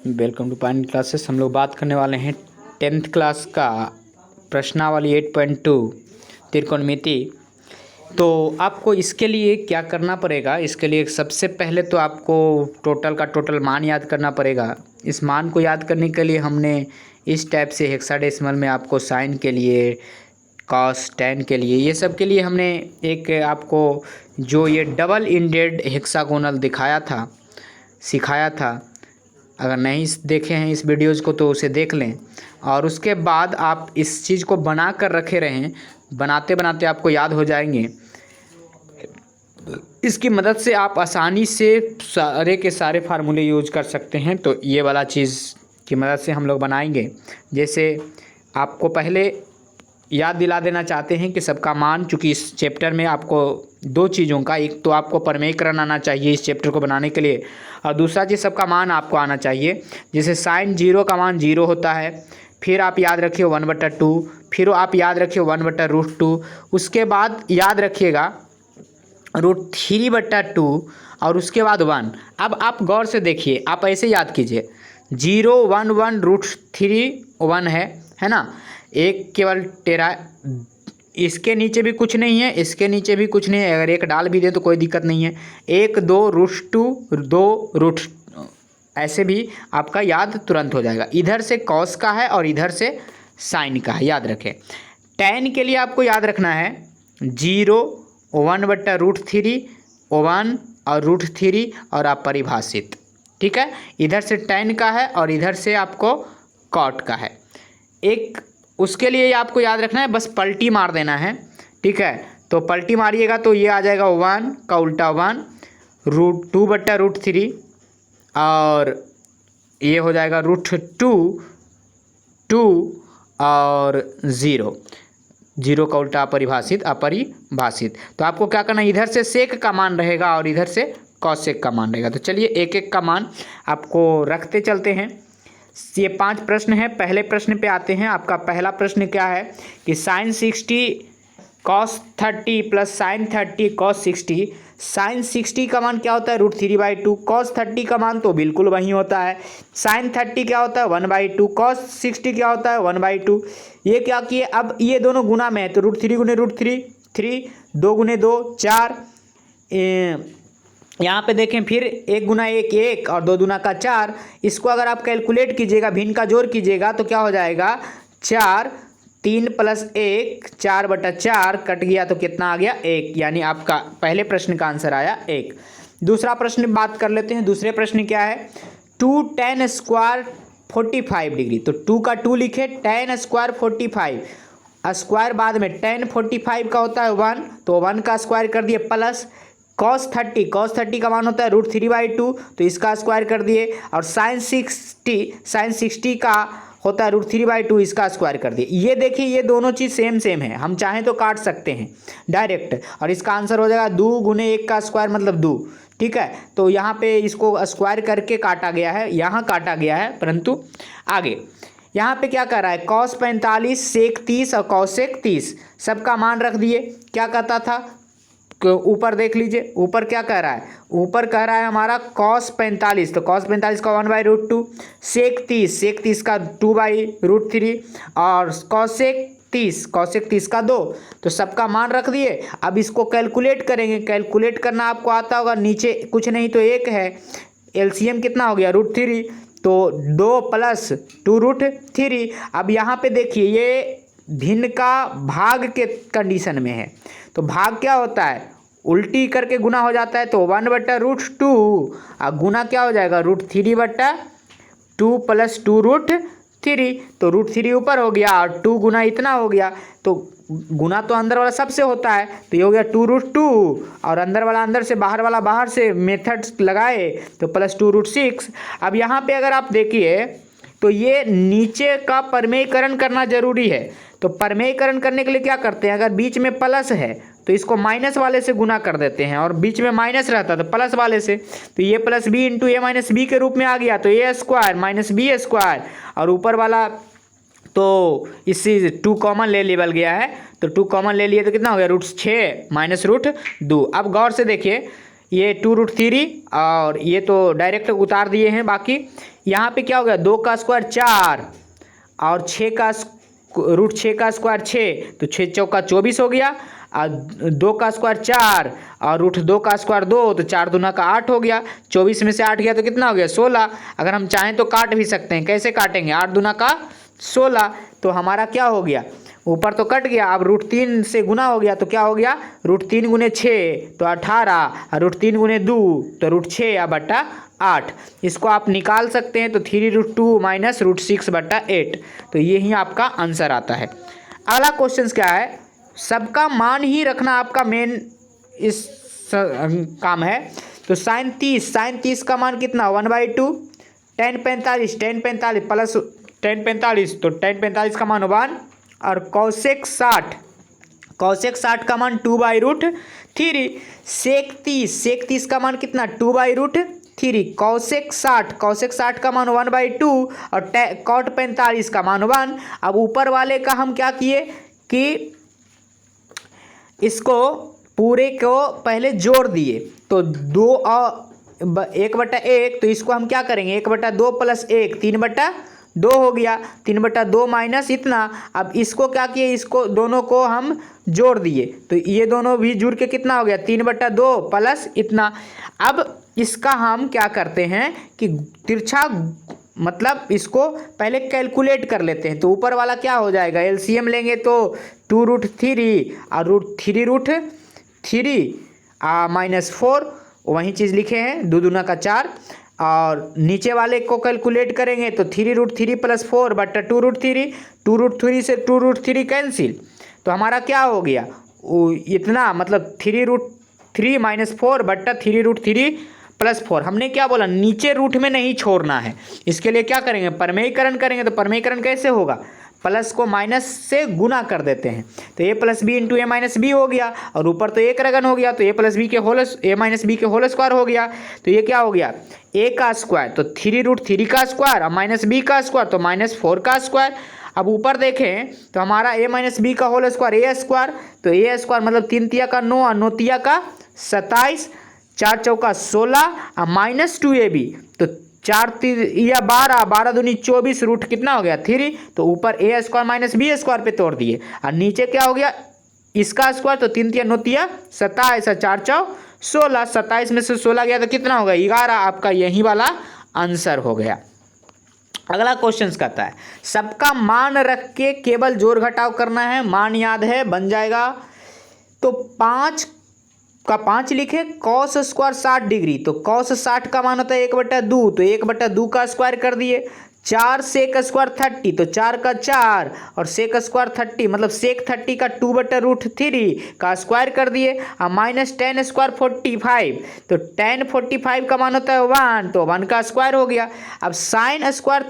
Welcome to pine classes. हम लोग बात करने वाले हैं 10th क्लास का प्रश्नावली 8.2 त्रिकोणमिति। तो आपको इसके लिए क्या करना पड़ेगा, इसके लिए सबसे पहले तो आपको टोटल का टोटल मान याद करना पड़ेगा। इस मान को याद करने के लिए हमने इस टाइप से हेक्साडेसिमल में आपको साइन के लिए, कॉस, टैन के लिए, ये सब के लिए हमने एक आपको जो ये डबल इंडेड हेक्सागोनल सिखाया था। अगर नहीं देखे हैं इस वीडियोज़ को तो उसे देख लें, और उसके बाद आप इस चीज़ को बना कर रखे रहें। बनाते बनाते आपको याद हो जाएंगे। इसकी मदद से आप आसानी से सारे के सारे फार्मूले यूज कर सकते हैं। तो ये वाला चीज़ की मदद से हम लोग बनाएंगे। जैसे आपको पहले याद दिला देना चाहते हैं कि सबका मान, चूँकि इस चैप्टर में आपको दो चीज़ों का, एक तो आपको प्रमेयकरण आना चाहिए इस चैप्टर को बनाने के लिए, और दूसरा चीज़ सबका मान आपको आना चाहिए। जैसे साइन 0 का मान 0 होता है, फिर आप याद रखिए 1/2, फिर आप याद रखिए 1/√2, उसके बाद याद रखिएगा √3/2 और उसके बाद 1। अब आप गौर से देखिए, आप ऐसे याद कीजिए 0 1 1 √3 1 है ना। एक केवल टेरा, इसके नीचे भी कुछ नहीं है, इसके नीचे भी कुछ नहीं है। अगर एक डाल भी दे तो कोई दिक्कत नहीं है। 1 2 √2 2 ऐसे भी आपका याद तुरंत हो जाएगा। इधर से कॉस का है और इधर से साइन का है, याद रखें। टैन के लिए आपको याद रखना है 0 1/√3 1 और √3 और आप परिभाषित, ठीक है। इधर से टैन का है और इधर से आपको कॉट का है। एक उसके लिए आपको याद रखना है, बस पलटी मार देना है, ठीक है। तो पलटी मारिएगा तो ये आ जाएगा 1 का उल्टा 1 √2/√3 और ये हो जाएगा √2 2 और 0 का उल्टा अपरिभाषित। तो आपको क्या करना है, इधर से सेक का मान रहेगा और इधर से कॉसेक का मान रहेगा। तो चलिए एक एक का मान आपको रखते चलते हैं। ये 5 प्रश्न है। पहले प्रश्न पे आते हैं। आपका पहला प्रश्न क्या है कि sine 60 cos 30 plus sine 30 cos 60। Sine 60 का मान क्या होता है, √3/2। कॉस 30 का मान तो बिल्कुल वही होता है। साइन 30 क्या होता है, 1/2। कॉस 60 क्या होता है, 1/2। ये क्या किए, अब ये दोनों गुना में है तो √3 × √3 3, 2 × 2 4, यहाँ पे देखें फिर 1 × 1 1 और 2 दूना का 4। इसको अगर आप कैलकुलेट कीजिएगा, भिन्न का जोड़ कीजिएगा तो क्या हो जाएगा 4 3 + 1 4/4 कट गया तो कितना आ गया 1, यानी आपका पहले प्रश्न का आंसर आया 1। दूसरा प्रश्न बात कर लेते हैं। दूसरे प्रश्न क्या है, 2 tan² 45 डिग्री। तो 2 का 2 लिखे, tan² 45, स्क्वायर बाद में tan 45 का होता है 1, तो 1 का स्क्वायर कर दिए, प्लस cos 30 का मान होता है √3/2, तो इसका स्क्वायर कर दिए, और साइन 60 का होता है √3/2, इसका स्क्वायर कर दिए। ये देखिए ये दोनों चीज़ सेम है, हम चाहें तो काट सकते हैं डायरेक्ट, और इसका आंसर हो जाएगा 2 × 1 का स्क्वायर मतलब 2, ठीक है। तो यहाँ पे इसको स्क्वायर करके काटा गया है, यहाँ काटा गया है, परंतु आगे यहाँ पे क्या कर रहा है, cos 45 sec 30 और cosec 30 सबका मान रख दिए। क्या कहता था, ऊपर देख लीजिए, ऊपर क्या कह रहा है, ऊपर कह रहा है हमारा cos 45, तो cos 45 का 1/√2, sec 30 का 2/√3 और cosec 30 का 2, तो सबका मान रख दिए। अब इसको कैलकुलेट करेंगे, कैलकुलेट करना आपको आता होगा, नीचे कुछ नहीं तो 1 है, एलसीएम कितना हो गया √3, तो 2 + 2√3। अब यहाँ पे देखिए ये भिन्न का भाग के कंडीशन में है, तो भाग क्या होता है, उल्टी करके गुना हो जाता है, तो 1/√2 और गुना क्या हो जाएगा √3/2 + 2√3, तो √3 ऊपर हो गया और 2 गुना इतना हो गया, तो गुना तो अंदर वाला सबसे होता है, तो ये हो गया 2√2 और अंदर वाला अंदर से, बाहर वाला बाहर से, मेथड लगाए तो प्लस 2√6। अब यहाँ पे अगर आप देखिए तो ये नीचे का परमेयकरण करना जरूरी है। तो परमेयकरण करने के लिए क्या करते हैं, अगर बीच में प्लस है तो इसको माइनस वाले से गुना कर देते हैं, और बीच में माइनस रहता तो प्लस वाले से, तो ये +b × a - b के रूप में आ गया, तो a² - b², और ऊपर वाला तो इससे 2 कॉमन ले लेवल गया है, तो 2 कॉमन ले लिए तो कितना हो गया √6 - √2। अब गौर से देखिए ये 2√3 और ये तो डायरेक्ट उतार दिए हैं। बाकी यहाँ पे क्या हो गया, 2 का स्क्वायर 4 और 6 का √6 का स्क्वायर 6, तो 6 चौका 24 हो गया। और 2 का स्क्वायर 4 और √2 का स्क्वायर 2, तो 4 दूना का 8 हो गया। 24 में से 8 गया तो कितना हो गया, 16। अगर हम चाहें तो काट भी सकते हैं, कैसे काटेंगे, 8 दूना का 16, तो हमारा क्या हो गया, ऊपर तो कट गया, अब √3 से गुना हो गया तो क्या हो गया, √3 गुने 6 तो 18 और √3 गुने 2 तो √6 या बटा 8। इसको आप निकाल सकते हैं, तो 3√2 माइनस √6/8, तो ये ही आपका आंसर आता है। अगला क्वेश्चन क्या है, सबका मान ही रखना आपका मेन इस काम है। तो साइन 30 का मान कितना, 1/2, tan 45 प्लस tan 45 तो tan 45 का मान 1, और cosec 60 का मान 2/√3, sec 30 का मान कितना, 2/√3, cosec 60 का मान 1/2 और cot 45 का मान 1। अब ऊपर वाले का हम क्या किए कि इसको पूरे को पहले जोड़ दिए, तो 2 और 1/1, तो इसको हम क्या करेंगे, 1/2 प्लस 1 3/2 हो गया, 3/2 माइनस इतना। अब इसको क्या किए, इसको दोनों को हम जोड़ दिए, तो ये दोनों भी जुड़ के कितना हो गया, 3/2 प्लस इतना। अब इसका हम क्या करते हैं कि तिरछा मतलब इसको पहले कैलकुलेट कर लेते हैं। तो ऊपर वाला क्या हो जाएगा, एलसीएम लेंगे तो 2√3 और √3 माइनस 4, वही चीज़ लिखे हैं, 2 दूना का 4, और नीचे वाले को कैलकुलेट करेंगे तो 3√3 प्लस 4 बटा 2√3 से 2√3 कैंसिल, तो हमारा क्या हो गया, इतना मतलब 3√3 माइनस 4 बटा 3√3 प्लस 4। हमने क्या बोला, नीचे रूट में नहीं छोड़ना है, इसके लिए क्या करेंगे, परमेयीकरण करेंगे। तो परमेयीकरण कैसे होगा, प्लस को माइनस से गुना कर देते हैं, तो a plus B into A minus B हो गया, और ऊपर तो एक रगन हो गया, तो a माइनस बी के होल स्क्वायर हो गया। तो ये क्या हो गया, a का स्क्वायर तो 3√3 का स्क्वायर और माइनस बी का स्क्वायर तो -4 का स्क्वायर। अब ऊपर देखें तो हमारा a माइनस बी का होल स्क्वायर a स्क्वायर, तो a स्क्वायर मतलब 3 तिया का 9 और 9 तिया का 27, 4 चौका 16 और -2ab, तो 4 या 12 दूनी 24, रूट कितना हो गया 3, तो ऊपर a square minus B square पे तोड़ दिए, और नीचे क्या हो गया, इसका स्क्वायर तो 3 तिया 9 तिया 27 और 4 चौ 16, 27 में से 16 गया तो कितना होगा 11, आपका यही वाला आंसर हो गया। अगला क्वेश्चन कहता है, सबका मान रख के केवल जोड़ घटाव करना है, मान याद है बन जाएगा। तो 5 का 5 लिखे, cos स्क्वायर 60 डिग्री, तो cos 60 का मान होता है 1/2, तो 1/2 का स्क्वायर कर दिए। 4 sec स्क्वायर 30, तो 4 का 4 और sec स्क्वायर 30 मतलब sec 30 का 2/√3 का स्क्वायर कर दिए, और माइनस tan स्क्वायर 45, तो tan 45 का मान होता है 1, तो 1 का स्क्वायर हो गया। अब sin स्क्वायर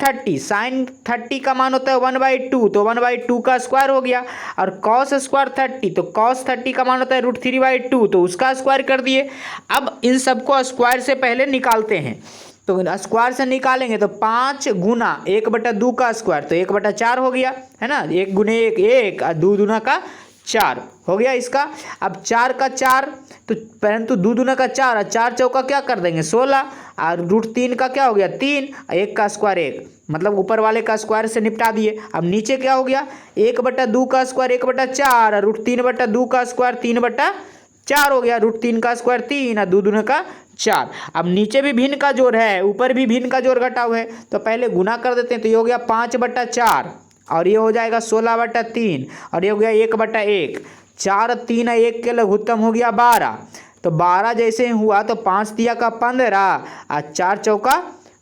30 का मान होता है 1/2, तो 1/2 का स्क्वायर हो गया, और cos स्क्वायर 30, तो cos 30 का मान होता है √3/2, तो उसका स्क्वायर कर दिए। अब इन सबको स्क्वायर से पहले निकालते हैं, तो स्क्वायर से निकालेंगे तो 5 गुना 1/2 का स्क्वायर, तो 1/4 हो गया, है ना, 1 गुने 1 1 और 2 दूना का 4 हो गया इसका। अब 4 का 4, तो परंतु 2 दूना का 4 और 4 चौका क्या कर देंगे 16, और √3 का क्या हो गया 3, 1 का स्क्वायर 1, मतलब ऊपर वाले का स्क्वायर से निपटा दिए। अब नीचे क्या हो गया, 1/2 का स्क्वायर 1/4 और √3/2 का स्क्वायर 3/4 हो गया, √3 का स्क्वायर 3 और 2 दूना का 4। अब नीचे भी भिन्न का जोड़ है, ऊपर भी भिन्न का जोड़ घटाव है, तो पहले गुना कर देते हैं, तो ये हो गया 5/4 और ये हो जाएगा 16/3 और ये हो गया 1/1, 4 3 1 के लघुत्तम हो गया 12, तो 12 जैसे हुआ तो 5 तिया का 15 और 4 चौका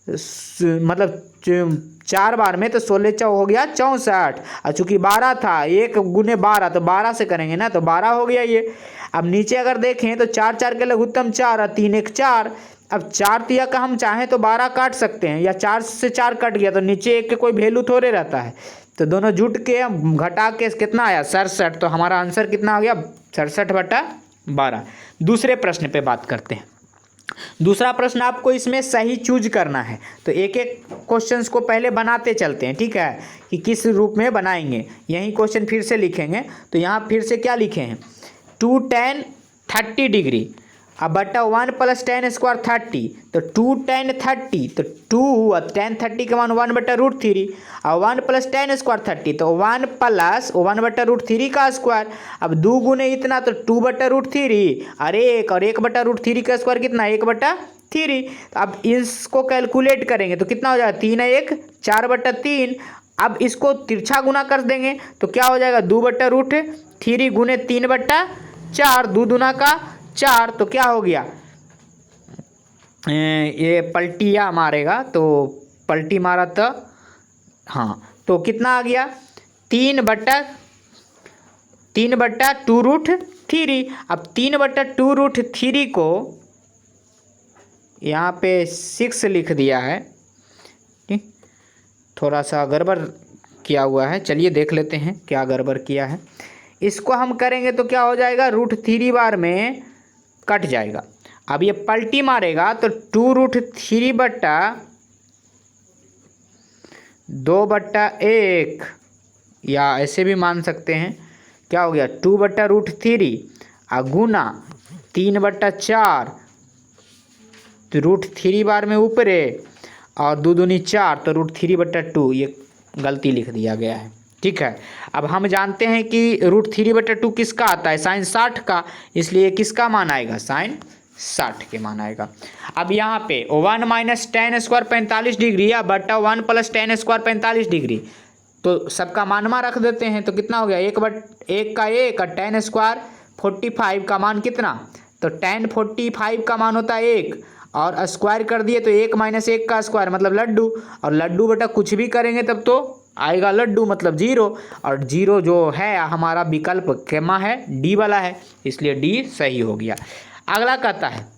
मतलब 4 बार में तो 16 चौ हो गया 64, और चूंकि 12 था 1 गुने 12 तो 12 से करेंगे ना, तो 12 हो गया ये। अब नीचे अगर देखें तो 4 4 के लघुत्तम 4 और 3 1 4। अब 4 तिया का हम चाहें तो 12 काट सकते हैं, या 4 से 4 कट गया तो नीचे 1 के कोई वैल्यू थोड़े रहता है, तो दोनों जुट के घटा के कितना आया 67, तो हमारा आंसर कितना आ गया 67/12। दूसरे प्रश्न पे बात करते हैं। दूसरा प्रश्न आपको इसमें सही चूज करना है, तो एक एक क्वेश्चंस को पहले बनाते चलते हैं, ठीक है, कि किस रूप में बनाएंगे। यही क्वेश्चन फिर से लिखेंगे, तो यहाँ फिर से क्या लिखे हैं 2 tan 30 डिग्री अब बटा 1 प्लस टेन स्क्वायर 30, तो 2 टेन 30, तो 2 और टेन 30 का मान 1/√3, और 1 प्लस टेन स्क्वायर 30, तो 1 प्लस 1/√3 का स्क्वायर। अब 2 गुने इतना तो 2/√3, अरे 1 और 1/√3 का स्क्वायर कितना, 1/3। अब इसको कैलकुलेट करेंगे तो कितना हो जाएगा, 3 1 4/3। अब इसको तिरछा गुना कर देंगे तो क्या हो जाएगा, 2/√3 गुने 3/4, 2 दूना का 4, तो क्या हो गया, ये पलटिया मारेगा तो पलटी मारा तो हाँ, तो कितना आ गया, 3/2√3। अब 3/2√3 को यहाँ पे 6 लिख दिया है, ठीक, थोड़ा सा गड़बड़ किया हुआ है, चलिए देख लेते हैं क्या गड़बड़ किया है। इसको हम करेंगे तो क्या हो जाएगा, √3 बार में कट जाएगा। अब ये पलटी मारेगा तो 2√3/2/1, या ऐसे भी मान सकते हैं, क्या हो गया 2/√3 गुना 3/4, तो √3 बार में ऊपरे और 2 दूनी 4, तो √3/2, ये गलती लिख दिया गया है, ठीक है। अब हम जानते हैं कि √3/2 किसका आता है, साइन 60 का, इसलिए किसका मान आएगा, साइन 60 के मान आएगा। अब यहाँ पे 1 माइनस टेन स्क्वायर 45 डिग्री या बटा 1 प्लस टेन स्क्वायर 45 डिग्री, तो सबका मानमा रख देते हैं तो कितना हो गया, 1 का 1 और टेन स्क्वायर 45 का मान कितना, तो टेन 45 का मान होता है 1, और स्क्वायर कर दिए तो 1 माइनस 1 का स्क्वायर मतलब लड्डू, और लड्डू बटा कुछ भी करेंगे तब तो आएगा लड्डू मतलब 0, और 0 जो है हमारा विकल्प केमा है, डी वाला है, इसलिए डी सही हो गया। अगला कहता है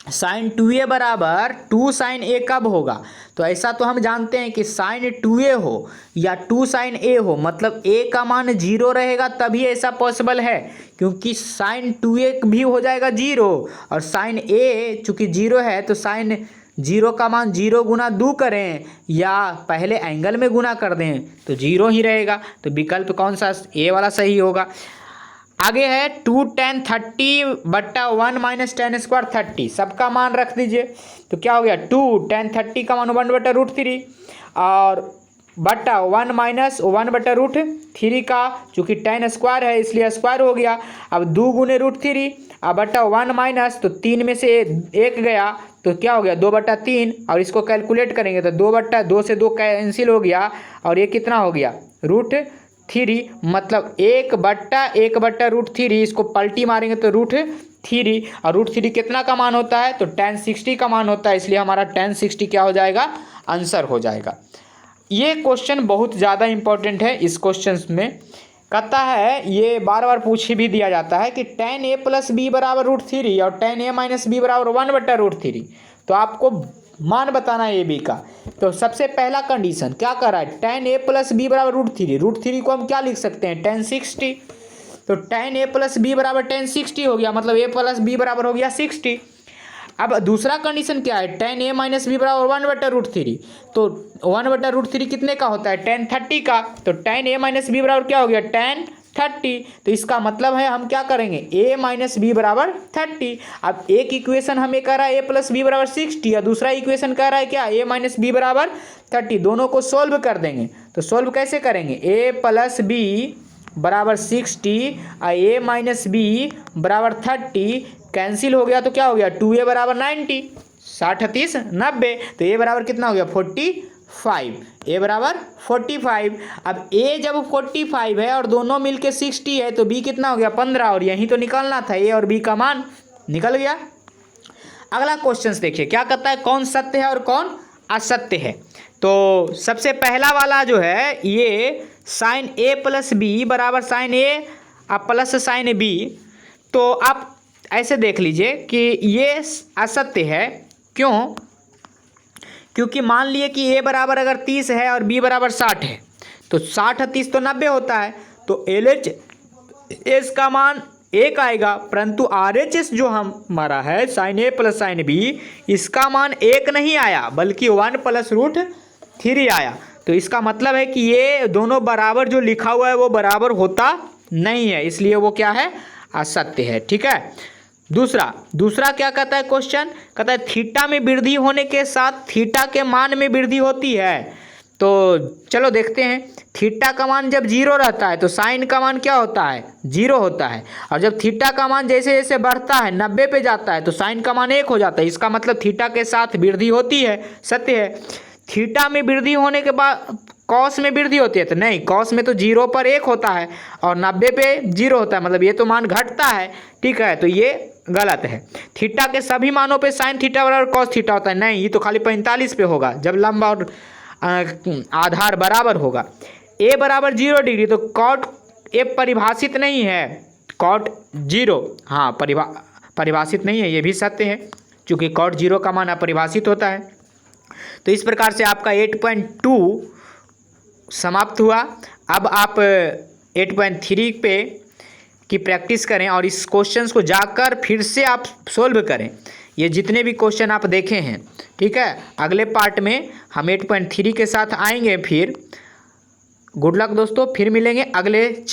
साइन 2a बराबर 2 साइन a कब होगा, तो ऐसा तो हम जानते हैं कि साइन 2a हो या 2 साइन a हो, मतलब a का मान 0 रहेगा तभी ऐसा पॉसिबल है, क्योंकि साइन 2a भी हो जाएगा 0, और साइन a चूंकि 0 है तो साइन 0 का मान 0 गुना 2 करें या पहले एंगल में गुना कर दें तो 0 ही रहेगा, तो विकल्प कौन सा, ए वाला सही होगा। आगे है 2 tan 30/1 माइनस टेन स्क्वायर 30, सबका मान रख दीजिए तो क्या हो गया, 2 tan 30 का मान 1/√3 और बटा 1 माइनस 1/√3 का, चूँकि tan स्क्वायर है इसलिए स्क्वायर हो गया। अब 2 गुने √3 अब बटा 1 माइनस, तो 3 में से 1 गया तो क्या हो गया 2/3, और इसको कैलकुलेट करेंगे तो 2/2 से 2 कैंसिल हो गया, और ये कितना हो गया √3, मतलब 1/1/√3, इसको पलटी मारेंगे तो √3, और √3 कितना का मान होता है, तो tan 60 का मान होता है, इसलिए हमारा tan 60 क्या हो जाएगा, आंसर हो जाएगा। ये क्वेश्चन बहुत ज़्यादा इंपॉर्टेंट है। इस क्वेश्चन में कहता है, ये बार बार पूछ भी दिया जाता है कि tan a प्लस बी बराबर √3 और tan a माइनस बी बराबर 1/√3, तो आपको मान बताना है ए बी का। तो सबसे पहला कंडीशन क्या कर रहा है, tan a प्लस बी बराबर √3 को हम क्या लिख सकते हैं, tan 60, तो tan a प्लस बी बराबर tan 60 हो गया, मतलब a प्लस बी बराबर हो गया 60। अब दूसरा कंडीशन क्या है, tan a माइनस बी बराबर 1/√3, तो 1/√3 कितने का होता है, tan 30 का, तो tan a माइनस बी बराबर क्या हो गया, tan 30, तो इसका मतलब है हम क्या करेंगे, a माइनस बी बराबर 30। अब एक इक्वेशन हमें कह रहा है a प्लस बी बराबर 60, और दूसरा इक्वेशन कह रहा है क्या, a माइनस बी बराबर 30, दोनों को सोल्व कर देंगे। तो सोल्व कैसे करेंगे, a प्लस बी बराबर 60 और a माइनस बी बराबर 30 कैंसिल हो गया तो क्या हो गया, 2a बराबर 90, 60 30 90, तो a बराबर कितना हो गया 45, a बराबर 45। अब a जब 45 है और दोनों मिलके 60 है तो b कितना हो गया 15, और यहीं तो निकालना था, a और b का मान निकल गया। अगला क्वेश्चन देखिए क्या कहता है, कौन सत्य है और कौन असत्य है। तो सबसे पहला वाला जो है, ये साइन a प्लस बी बराबर sine a plus sine b, तो आप ऐसे देख लीजिए कि ये असत्य है। क्यों, क्योंकि मान लिए कि a बराबर अगर 30 है और b बराबर 60 है, तो 60 30 तो 90 होता है, तो LHS का मान 1 आएगा, परंतु RHS जो हमारा है sine a plus sine b, इसका मान 1 नहीं आया बल्कि 1 प्लस √3 आया। तो इसका मतलब है कि ये दोनों बराबर जो लिखा हुआ है वो बराबर होता नहीं है, इसलिए वो क्या है, असत्य है। ठीक है, दूसरा क्या कहता है क्वेश्चन, कहता है थीटा में वृद्धि होने के साथ थीटा के मान में वृद्धि होती है। तो चलो देखते हैं, थीटा का मान जब जीरो रहता है तो साइन का मान क्या होता है, जीरो होता है। और जब थीटा का मान जैसे जैसे बढ़ता है 90 पे जाता है तो साइन का मान 1 हो जाता है। इसका मतलब थीटा के साथ वृद्धि होती है, सत्य है। थीटा में वृद्धि होने के बाद कॉस में वृद्धि होती है तो नहीं, कॉस में तो 0 पर 1 होता है और 90 पे 0 होता है, मतलब ये तो मान घटता है, ठीक है। तो ये गलत है। थीटा के सभी मानों पे साइन थीटा बराबर कॉस थीटा होता है, नहीं, ये तो खाली 45 पे होगा जब लंब और आधार बराबर होगा। ए बराबर 0 डिग्री, तो कॉट ए परिभाषित नहीं है, कॉट 0 हाँ परिभाषित नहीं है, ये भी सत्य है क्योंकि कॉट 0 का मान अपरिभाषित होता है। तो इस प्रकार से आपका 8.2 समाप्त हुआ। अब आप 8.3 पे की प्रैक्टिस करें और इस क्वेश्चंस को जाकर फिर से आप सोल्व करें, ये जितने भी क्वेश्चन आप देखे हैं, ठीक है। अगले पार्ट में हम 8.3 के साथ आएंगे फिर। गुड लक दोस्तों, फिर मिलेंगे अगले